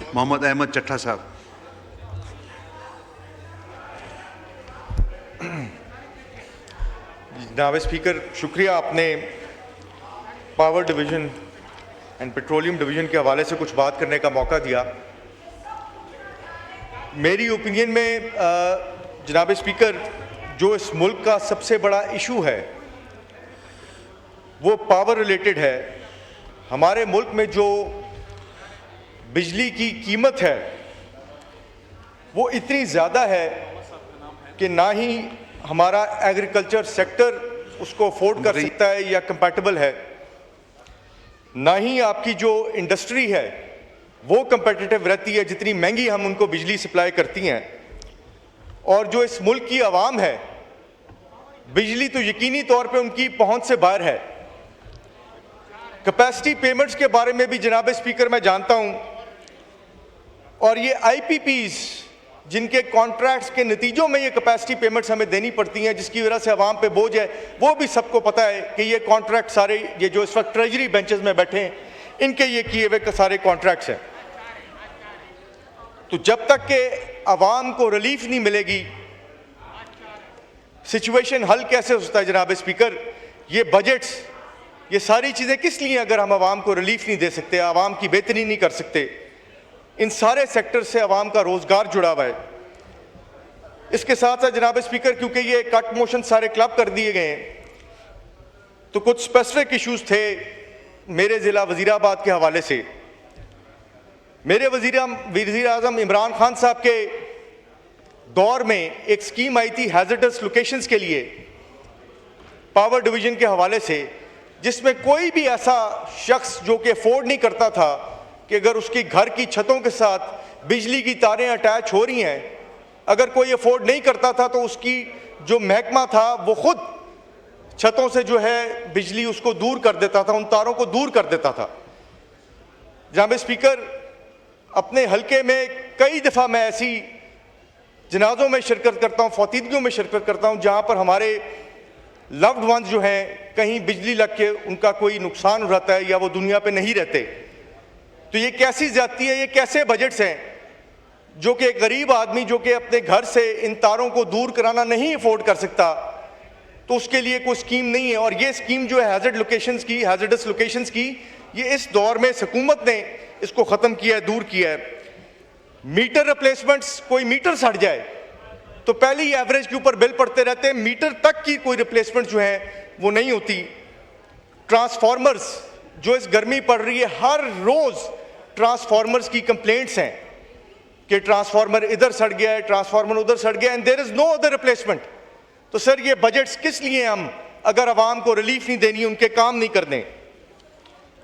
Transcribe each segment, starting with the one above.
मोहम्मद अहमद चट्ठा साहब। जनाब स्पीकर, शुक्रिया, आपने power division and petroleum division के हवाले से कुछ बात करने का मौका दिया। मेरी ओपिनियन में जनाब स्पीकर, जो इस मुल्क का सबसे बड़ा इशू है वो पावर रिलेटेड है। हमारे मुल्क में जो बिजली की कीमत है वो इतनी ज़्यादा है कि ना ही हमारा एग्रीकल्चर सेक्टर उसको अफोर्ड कर सकता है या कंपैटिबल है, ना ही आपकी जो इंडस्ट्री है वो कंपेटिटिव रहती है जितनी महंगी हम उनको बिजली सप्लाई करती हैं। और जो इस मुल्क की आवाम है, बिजली तो यकीनी तौर पे उनकी पहुंच से बाहर है। कैपेसिटी पेमेंट्स के बारे में भी जनाब स्पीकर मैं जानता हूं, और ये आईपीपीज जिनके कॉन्ट्रैक्ट्स के नतीजों में ये कैपेसिटी पेमेंट्स हमें देनी पड़ती हैं, जिसकी वजह से आवाम पे बोझ है, वो भी सबको पता है कि ये कॉन्ट्रैक्ट सारे, ये जो इस वक्त ट्रेजरी बेंचेस में बैठे हैं, इनके ये किए हुए सारे कॉन्ट्रैक्ट्स हैं। तो जब तक के आवाम को रिलीफ नहीं मिलेगी, सिचुएशन हल कैसे हो सकता है जनाब स्पीकर? ये बजट्स, ये सारी चीज़ें किस लिए, अगर हम आवाम को रिलीफ नहीं दे सकते, आवाम की बेहतरी नहीं कर सकते? इन सारे सेक्टर से आवाम का रोजगार जुड़ा हुआ है। इसके साथ साथ जनाब स्पीकर, क्योंकि ये कट मोशन सारे क्लब कर दिए गए हैं, तो कुछ स्पेसिफिक इश्यूज थे मेरे ज़िला वज़ीराबाद के हवाले से। मेरे वज़ीर आज़म इमरान खान साहब के दौर में एक स्कीम आई थी हैज़र्डस लोकेशंस के लिए पावर डिवीज़न के हवाले से, जिसमें कोई भी ऐसा शख्स जो कि अफोर्ड नहीं करता था कि अगर उसकी घर की छतों के साथ बिजली की तारें अटैच हो रही हैं, अगर कोई अफोर्ड नहीं करता था तो उसकी जो महकमा था वो खुद छतों से जो है बिजली उसको दूर कर देता था, उन तारों को दूर कर देता था। जनाब स्पीकर, अपने हलके में कई दफ़ा मैं ऐसी जनाजों में शिरकत करता हूँ, फौतीदगियों में शिरकत करता हूँ, जहाँ पर हमारे लव्ड वंस जो हैं कहीं बिजली लग के उनका कोई नुकसान हो जाता है या वो दुनिया पे नहीं रहते। तो ये कैसी ज्यादती है, ये कैसे बजट्स हैं जो कि एक गरीब आदमी जो कि अपने घर से इन तारों को दूर कराना नहीं अफोर्ड कर सकता, तो उसके लिए कोई स्कीम नहीं है। और ये स्कीम जो है हैज़र्डस लोकेशंस की, ये इस दौर में हुकूमत ने इसको ख़त्म किया है, दूर किया है। मीटर रिप्लेसमेंट्स, कोई मीटर सड़ जाए तो पहले ही एवरेज के ऊपर बिल पड़ते रहते हैं, मीटर तक की कोई रिप्लेसमेंट जो है वो नहीं होती। ट्रांसफार्मर्स, जो इस गर्मी पड़ रही है, हर रोज़ ट्रांसफार्मर्स की कंप्लेंट्स हैं कि ट्रांसफार्मर इधर सड़ गया है, ट्रांसफार्मर उधर सड़ गया है, and there is no other replacement. तो सर, ये बजट्स किस लिए हम, अगर आवाम को रिलीफ नहीं देनी, उनके काम नहीं करने?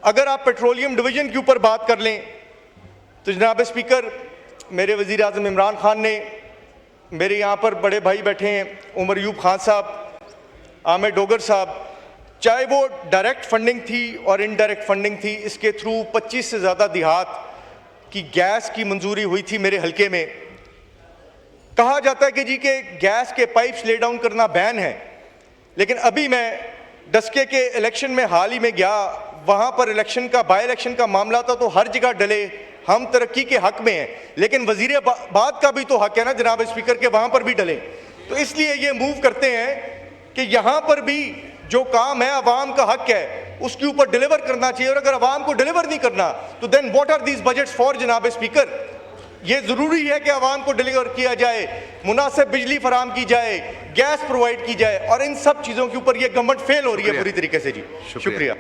अगर आप पेट्रोलियम डिवीज़न के ऊपर बात कर लें तो जनाब स्पीकर, मेरे वज़ीर आज़म इमरान खान ने, मेरे यहाँ पर बड़े भाई बैठे हैं उमर यूब खान साहब, आमिर डोगर साहब, चाहे वो डायरेक्ट फंडिंग थी और इनडायरेक्ट फंडिंग थी, इसके थ्रू 25 से ज़्यादा देहात की गैस की मंजूरी हुई थी मेरे हलके में। कहा जाता है कि जी के गैस के पाइप्स ले डाउन करना बैन है, लेकिन अभी मैं डस्के के इलेक्शन में हाल ही में गया, वहाँ पर इलेक्शन का, बाई इलेक्शन का मामला था, तो हर जगह डले, हम तरक्की के हक में हैं, लेकिन वज़ीराबाद का भी तो हक है ना जनाब स्पीकर के, वहाँ पर भी डले। तो इसलिए ये मूव करते हैं कि यहाँ पर भी जो काम है, आवाम का हक है, उसके ऊपर डिलीवर करना चाहिए। और अगर आवाम को डिलीवर नहीं करना तो then what are these budgets for जनाब स्पीकर? ये ज़रूरी है कि आवाम को डिलीवर किया जाए, मुनासिब बिजली फराम की जाए, गैस प्रोवाइड की जाए, और इन सब चीज़ों के ऊपर ये गवर्नमेंट फेल हो रही है पूरी तरीके से। जी शुक्रिया।